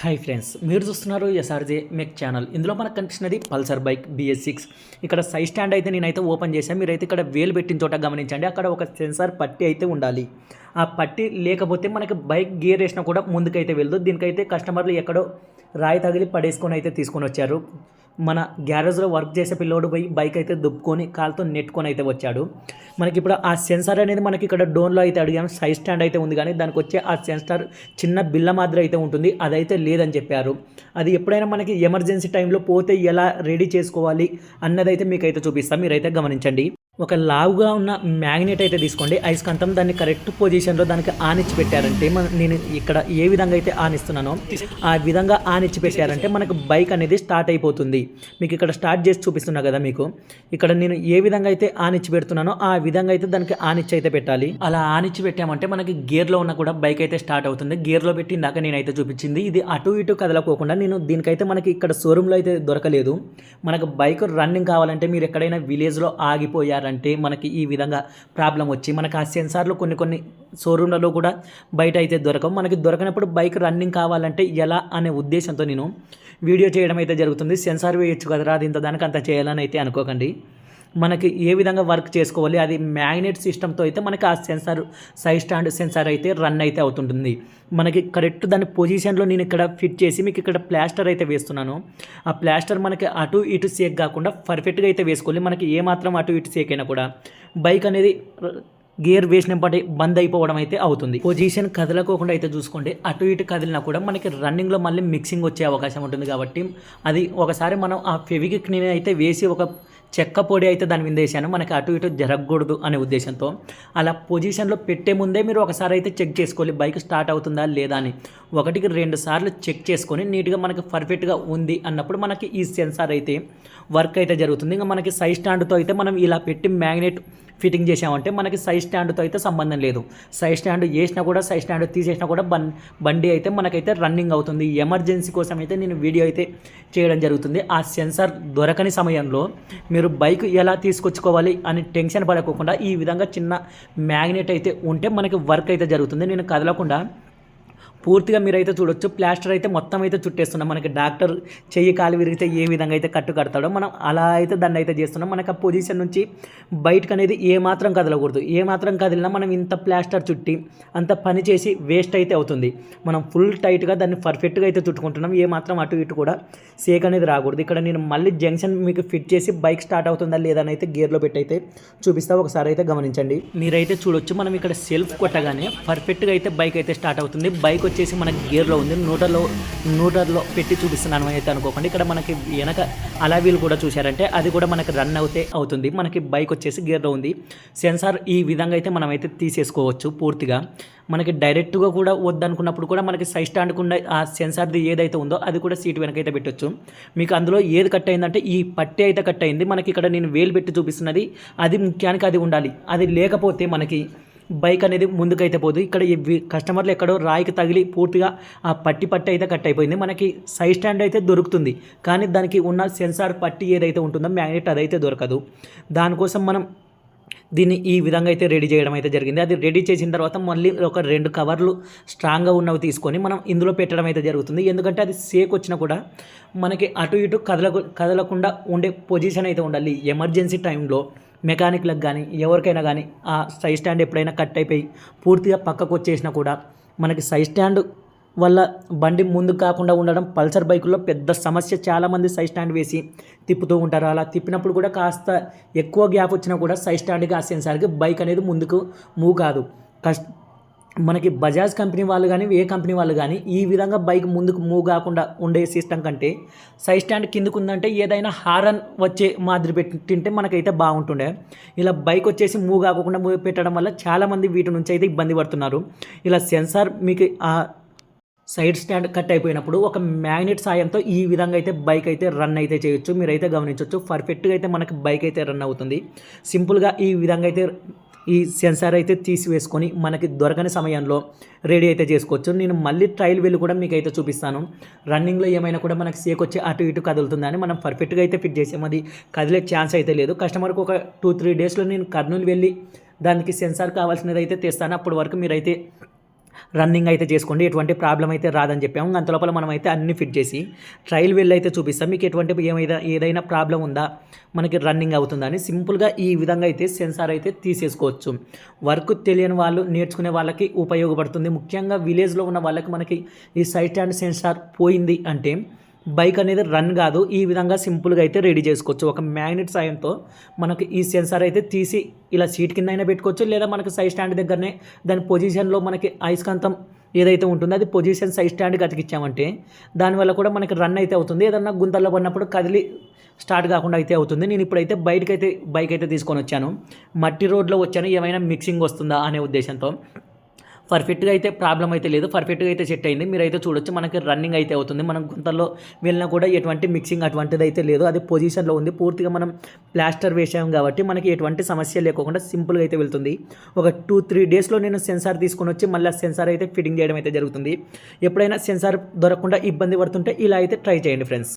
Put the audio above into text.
Hi friends, మీరు చూస్తున్నారు SRJ మెక్ channel. ఇందులో మనకు కనిపిస్తున్నది పల్సర్ బైక్ BS6. ఇక్కడ సైడ్ స్టాండ్ అయితే నేనైతే ఓపెన్ చేశాను. మీరైతే ఇక్కడ వేలు పెట్టిన చోట గమనించండి. అక్కడ ఒక సెన్సార్ పట్టి అయితే ఉండాలి. ఆ పట్టి లేకపోతే మనకి బైక్ గేర్ వేసినా కూడా ముందుకైతే వెళ్దు. దీనికైతే కస్టమర్లు ఎక్కడో రాయి తగిలి పడేసుకొని అయితే తీసుకొని వచ్చారు. మన గ్యారేజ్లో వర్క్ చేసే పిల్లోడు పోయి బైక్ అయితే దుప్పుకొని కాలుతో నెట్టుకొని అయితే వచ్చాడు. మనకి ఇప్పుడు ఆ సెన్సార్ అనేది మనకి ఇక్కడ డోన్లో అయితే అడిగాము. సైడ్ స్టాండ్ అయితే ఉంది, కానీ దానికి వచ్చే ఆ సెన్సార్ చిన్న బిల్ల మాదిరి అయితే ఉంటుంది, అదైతే లేదని చెప్పారు. అది ఎప్పుడైనా మనకి ఎమర్జెన్సీ టైంలో పోతే ఎలా రెడీ చేసుకోవాలి అన్నదైతే మీకైతే చూపిస్తాం. మీరైతే గమనించండి. ఒక లావుగా ఉన్న మ్యాగ్నెట్ అయితే తీసుకోండి, అయస్కాంతం. దాన్ని కరెక్ట్ పొజిషన్లో దానికి ఆనిచ్చి పెట్టారంటే నేను ఇక్కడ ఏ విధంగా అయితే ఆనిస్తున్నానో ఆ విధంగా ఆనిచ్చి పెట్టారంటే మనకు బైక్ అనేది స్టార్ట్ అయిపోతుంది. మీకు ఇక్కడ స్టార్ట్ చేసి చూపిస్తున్నా కదా, మీకు ఇక్కడ నేను ఏ విధంగా అయితే ఆనిచ్చి పెడుతున్నానో ఆ విధంగా అయితే దానికి ఆనిచ్చి అయితే పెట్టాలి. అలా ఆనిచ్చి పెట్టామంటే మనకి గేర్లో ఉన్న కూడా బైక్ అయితే స్టార్ట్ అవుతుంది. గేర్లో పెట్టి ఇందాక నేనైతే చూపించింది ఇది అటు ఇటు కదలకోకుండా. నేను దీనికైతే మనకి ఇక్కడ షోరూంలో అయితే దొరకలేదు. మనకు బైక్ రన్నింగ్ కావాలంటే మీరు ఎక్కడైనా విలేజ్లో ఆగిపోయారు అంటే మనకి ఈ విధంగా ప్రాబ్లం వచ్చి మనకు ఆ సెన్సార్లు కొన్ని షోరూమ్లలో కూడా బయట అయితే దొరకవు. మనకి దొరకనప్పుడు బైక్ రన్నింగ్ కావాలంటే ఎలా అనే ఉద్దేశంతో నేను వీడియో చేయడం అయితే జరుగుతుంది. సెన్సార్ వేయచ్చు కదరా, అది ఇంత దానికి అంత చేయాలని అయితే అనుకోకండి. మనకి ఏ విధంగా వర్క్ చేసుకోవాలి, అది మ్యాగ్నెట్ సిస్టమ్తో అయితే మనకి ఆ సెన్సార్ సైడ్ స్టాండ్ సెన్సార్ అయితే రన్ అయితే అవుతుంటుంది. మనకి కరెక్ట్ దాని పొజిషన్లో నేను ఇక్కడ ఫిట్ చేసి మీకు ఇక్కడ ప్లాస్టర్ అయితే వేస్తున్నాను. ఆ ప్లాస్టర్ మనకి అటు ఇటు సేక్ కాకుండా పర్ఫెక్ట్గా అయితే వేసుకోవాలి. మనకి ఏమాత్రం అటు ఇటు సేక్ అయినా కూడా బైక్ అనేది గేర్ వేసినప్పటి బంద్ అయిపోవడం అయితే అవుతుంది. పొజిషన్ కదలకోకుండా అయితే చూసుకోండి. అటు ఇటు కదిలినా కూడా మనకి రన్నింగ్లో మళ్ళీ మిక్సింగ్ వచ్చే అవకాశం ఉంటుంది. కాబట్టి అది ఒకసారి మనం ఆ ఫెవిక్విక్ని అయితే వేసి ఒక చెక్క పొడి అయితే దాని మీద వేసాను, మనకి అటు ఇటు జరగకూడదు అనే ఉద్దేశంతో. అలా పొజిషన్లో పెట్టే ముందే మీరు ఒకసారి అయితే చెక్ చేసుకోవాలి బైక్ స్టార్ట్ అవుతుందా లేదా అని. 1-2 సార్లు చెక్ చేసుకొని నీట్గా మనకి పర్ఫెక్ట్గా ఉంది అన్నప్పుడు మనకి ఈ సెన్సార్ అయితే వర్క్ అయితే జరుగుతుంది. ఇంకా మనకి సైడ్ స్టాండ్తో అయితే మనం ఇలా పెట్టి మ్యాగ్నెట్ ఫిట్టింగ్ చేసామంటే మనకి సైడ్ స్టాండ్తో అయితే సంబంధం లేదు. సైడ్ స్టాండ్ వేసినా కూడా సైడ్ స్టాండ్ తీసేసినా కూడా బండి అయితే మనకైతే రన్నింగ్ అవుతుంది. ఎమర్జెన్సీ కోసం అయితే నేను వీడియో అయితే చేయడం జరుగుతుంది. ఆ సెన్సార్ దొరకని సమయంలో మీరు బైక్ ఎలా తీసుకొచ్చుకోవాలి అని టెన్షన్ పడకోకుండా ఈ విధంగా చిన్న మ్యాగ్నెట్ అయితే ఉంటే మనకి వర్క్ అయితే జరుగుతుంది. నేను కదలకుండా పూర్తిగా మీరైతే చూడొచ్చు. ప్లాస్టర్ అయితే మొత్తం అయితే చుట్టేస్తున్నాం. మనకి డాక్టర్ చెయ్యి కాలు విరిగితే ఏ విధంగా అయితే కట్టు కడతాడో మనం అలా అయితే దాన్ని అయితే చేస్తున్నాం. మనకు ఆ పొజిషన్ నుంచి బయటకు అనేది ఏమాత్రం కదలకూడదు. ఏమాత్రం కదిలినా మనం ఇంత ప్లాస్టర్ చుట్టి అంత పని చేసి వేస్ట్ అయితే అవుతుంది. మనం ఫుల్ టైట్గా దాన్ని పర్ఫెక్ట్గా అయితే చుట్టుకుంటున్నాం. ఏమాత్రం అటు ఇటు కూడా సేక్ అనేది రాకూడదు. ఇక్కడ నేను మళ్ళీ జంక్షన్ మీకు ఫిట్ చేసి బైక్ స్టార్ట్ అవుతుందా లేదా అని అయితే గేర్లో పెట్టి అయితే చూపిస్తా. ఒకసారి అయితే గమనించండి. మీరైతే చూడొచ్చు. మనం ఇక్కడ సెల్ఫ్ కొట్టగానే పర్ఫెక్ట్గా అయితే బైక్ అయితే స్టార్ట్ అవుతుంది. బైక్ వచ్చేసి మనకి గేర్లో ఉంది. న్యూట్రల్లో పెట్టి చూపిస్తున్నాను అయితే అనుకోకండి. ఇక్కడ మనకి వెనక అలావీలు కూడా చూశారంటే అది కూడా మనకి రన్ అవుతుంది. మనకి బైక్ వచ్చేసి గేర్లో ఉంది. సెన్సార్ ఈ విధంగా అయితే మనం అయితే తీసేసుకోవచ్చు పూర్తిగా. మనకి డైరెక్ట్గా కూడా వద్దనుకున్నప్పుడు కూడా మనకి సైడ్ స్టాండ్కుండా ఆ సెన్సార్ది ఏదైతే ఉందో అది కూడా సీట్ వెనకైతే పెట్టొచ్చు. మీకు అందులో ఏది కట్ అయిందంటే ఈ పట్టి అయితే కట్ అయింది. మనకి ఇక్కడ నేను వేలు పెట్టి చూపిస్తున్నది అది ముఖ్యానికి అది ఉండాలి. అది లేకపోతే మనకి బైక్ అనేది ముందుకైతే పోదు. ఇక్కడ కస్టమర్లు ఎక్కడో రాయికి తగిలి పూర్తిగా ఆ పట్టి అయితే కట్ అయిపోయింది. మనకి సైడ్ స్టాండ్ అయితే దొరుకుతుంది, కానీ దానికి ఉన్న సెన్సార్ పట్టి ఏదైతే ఉంటుందో మ్యాగ్నెట్ అదైతే దొరకదు. దానికోసం మనం దీన్ని ఈ విధంగా అయితే రెడీ చేయడం అయితే జరిగింది. అది రెడీ చేసిన తర్వాత మళ్ళీ ఒక 2 కవర్లు స్ట్రాంగ్గా ఉన్నవి తీసుకొని మనం ఇందులో పెట్టడం అయితే జరుగుతుంది. ఎందుకంటే అది సేక్ వచ్చినా కూడా మనకి అటు ఇటు కదలకుండా ఉండే పొజిషన్ అయితే ఉండాలి. ఎమర్జెన్సీ టైంలో మెకానిక్లకు కానీ ఎవరికైనా కానీ ఆ సైడ్ స్టాండ్ ఎప్పుడైనా కట్ అయిపోయి పూర్తిగా పక్కకు వచ్చేసినా కూడా మనకి సైడ్ స్టాండ్ వల్ల బండి ముందుకు కాకుండా ఉండడం పల్సర్ బైకుల్లో పెద్ద సమస్య. చాలామంది సైడ్ స్టాండ్ వేసి తిప్పుతూ ఉంటారు. అలా తిప్పినప్పుడు కూడా కాస్త ఎక్కువ గ్యాప్ వచ్చినా కూడా సైడ్ స్టాండ్కి ఆ సెన్సార్కి బైక్ అనేది ముందుకు మూవ్ కాదు. మనకి బజాజ్ కంపెనీ వాళ్ళు కానీ ఏ కంపెనీ వాళ్ళు కానీ ఈ విధంగా బైక్ ముందుకు మూవ్ కాకుండా ఉండే సిస్టమ్ కంటే సైడ్ స్టాండ్ కిందకు ఉందంటే ఏదైనా హారన్ వచ్చే మాదిరి పెట్టింటే మనకైతే బాగుంటుండే. ఇలా బైక్ వచ్చేసి మూవ్ కాకుండా మూవ్ పెట్టడం వల్ల చాలామంది వీటి నుంచి అయితే ఇబ్బంది పడుతున్నారు. ఇలా సెన్సార్ మీకు ఆ సైడ్ స్టాండ్ కట్ అయిపోయినప్పుడు ఒక మ్యాగ్నెట్ సాయంతో ఈ విధంగా అయితే బైక్ అయితే రన్ అయితే చేయొచ్చు. మీరైతే గమనించవచ్చు. పర్ఫెక్ట్గా అయితే మనకి బైక్ అయితే రన్ అవుతుంది. సింపుల్గా ఈ విధంగా అయితే ఈ సెన్సార్ అయితే తీసివేసుకొని మనకి దొరకని సమయంలో రెడీ అయితే చేసుకోవచ్చు. నేను మళ్ళీ ట్రయల్ వెళ్ళి కూడా మీకు అయితే చూపిస్తాను. రన్నింగ్లో ఏమైనా కూడా మనకి సేక్ వచ్చి అటు ఇటు కదులుతుందని మనం పర్ఫెక్ట్గా అయితే ఫిట్ చేసాము. అది కదిలే ఛాన్స్ అయితే లేదు. కస్టమర్కి ఒక 2-3 డేస్లో నేను కర్నూలు వెళ్ళి దానికి సెన్సార్ కావాల్సినది అయితే తెస్తాను. అప్పటి వరకు మీరైతే రన్నింగ్ అయితే చేసుకోండి, ఎటువంటి ప్రాబ్లం అయితే రాదని చెప్పాము. అంతలోపల మనం అయితే అన్ని ఫిట్ చేసి ట్రయల్ వెళ్ళి అయితే చూపిస్తాం. మీకు ఎటువంటి ఏదైనా ప్రాబ్లం ఉందా, మనకి రన్నింగ్ అవుతుందా అని సింపుల్గా ఈ విధంగా అయితే సెన్సార్ అయితే తీసేసుకోవచ్చు. వర్క్ తెలియని వాళ్ళు, నేర్చుకునే వాళ్ళకి ఉపయోగపడుతుంది. ముఖ్యంగా విలేజ్లో ఉన్న వాళ్ళకి మనకి ఈ సైడ్ స్టాండ్ సెన్సార్ పోయింది అంటే బైక్ అనేది రన్ కాదు. ఈ విధంగా సింపుల్గా అయితే రెడీ చేసుకోవచ్చు. ఒక మ్యాగ్నెట్ సాయంతో మనకి ఈ సెన్సార్ అయితే తీసి ఇలా సీట్ కింద అయినా పెట్టుకోవచ్చు, లేదా మనకి సైడ్ స్టాండ్ దగ్గరనే దాని పొజిషన్లో మనకి అయస్కాంతం ఏదైతే ఉంటుందో అది పొజిషన్ సైడ్ స్టాండ్కి అతికిచ్చామంటే దానివల్ల కూడా మనకి రన్ అయితే అవుతుంది. ఏదన్నా గుంతల్లో పడినప్పుడు కదిలి స్టార్ట్ కాకుండా అయితే అవుతుంది. నేను ఇప్పుడైతే బైక్ అయితే తీసుకొని వచ్చాను. మట్టి రోడ్లో వచ్చాను, ఏమైనా మిక్సింగ్ వస్తుందా అనే ఉద్దేశంతో. పర్ఫెక్ట్గా అయితే ప్రాబ్లం అయితే లేదు, పర్ఫెక్ట్గా అయితే సెట్ అయింది. మీరైతే చూడొచ్చు, మనకి రన్నింగ్ అయితే అవుతుంది. మనం గుంతల్లో వెళ్ళినా కూడా ఎటువంటి మిక్సింగ్ అటువంటిది అయితే లేదు, అది పొజిషన్లో ఉంది. పూర్తిగా మనం ప్లాస్టర్ వేసాం కాబట్టి మనకి ఎటువంటి సమస్య లేకుండా సింపుల్గా అయితే వెళ్తుంది. ఒక 2-3 డేస్లో నేను సెన్సార్ తీసుకొని వచ్చి మళ్ళీ సెన్సార్ అయితే ఫిట్టింగ్ చేయడం అయితే జరుగుతుంది. ఎప్పుడైనా సెన్సార్ దొరకకుండా ఇబ్బంది పడుతుంటే ఇలా అయితే ట్రై చేయండి ఫ్రెండ్స్.